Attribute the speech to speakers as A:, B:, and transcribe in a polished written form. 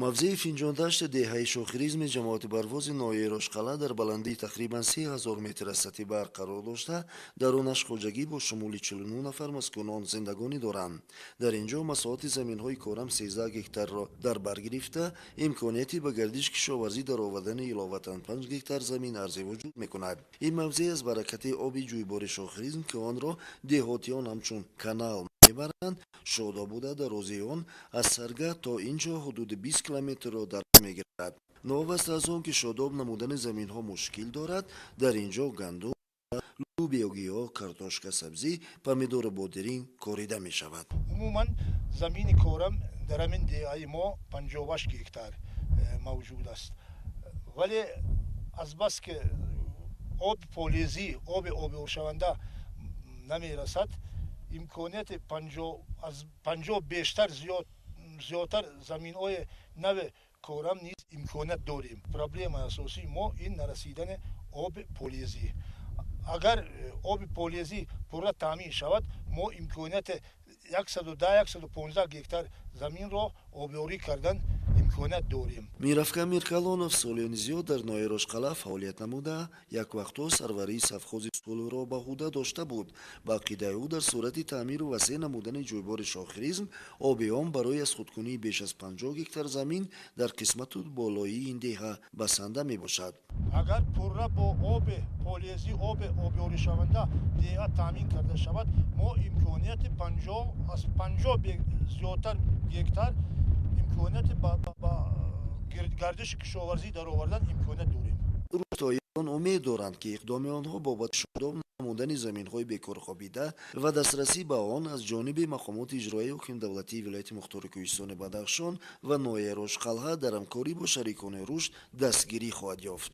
A: мавзеи финҷондашт деҳаи шохиризми ҷамоати барвози ноҳияи Рошқалъа дар баландии тақрибан 3000 метр аз сатҳи бар қарор дошта, дар онаш хоҷагӣ бо шумули 49 нафар маскунон зиндагонӣ доранд. Дар ин ҷо масоҳати заминҳои корам 13 гектарро дар бар гирифта, имконияти ба гардиш кишоварзӣ дар овардани иловатан 5 гектар замин арзӣ вуҷуд мекунад. Ин мавзеъ аз баракати оби ҷӯйбори шохиризм, ки онро деҳотиён ҳамчун канал мебаранд, шодоб буда дар розии он аз Саргах то ин ҷо ҳудуди 20 километрро дар бар мегирад. Новаста аз он ки шодоб намудани заминҳо мушкил дорад, дар ин ҷо гандум, лӯбиёгиҳо, картошка сабзӣ, помидори бодиринг корида мешавад.
B: умуман замини корам дар ҳамин деҳаи мо 58 гектар мавҷуд аст, вале азбас ки оби полезӣ, обиоршаванда намерасад, имконияти 50 бештар зиёдтар заминҳои нави корам низ имконият дорем. Проблемаи асосии мо ин нарасидани оби полезӣ. Агар оби полезӣ пурра таъмин шавад, мо имконияти 110-115 гектар заминро обёрӣ кардан имконият дорем.
A: Мирафкан Миркалонов солиёни зиёд дар ноҳияи Рошқалъа фаъолият намуда, як вақтҳо сарварии савхози сулҳро ба ӯҳда дошта буд. Ба ақидаи ӯ дар сурати таъмиру васеъ намудани ҷӯйбори шохиризм, оби он барои аз худкунии беш аз 50 гектар замин дар қисмату болоии ин деҳа басанда мебошад.
B: Агар пурра бо оби полезӣ, обёришаванда деҳа таъмин карда шавад, мо имконияти 50 зиёдтар гектар имконияти ба гардиши кишоварзӣ дар овардан имконият дорем.
A: Рӯстоиён умед доранд, ки иқдоми онҳо бобати шодоб намудани заминҳои бекорхобида ва дастрасӣ ба он аз ҷониби мақомоти иҷроии ҳукмдавлатии вилояти мухтори Кӯҳистони Бадахшон ва ноҳияи Рошқалъа дар ҳамкорӣ бо шарикони рушд дастгирӣ хоҳад ёфт.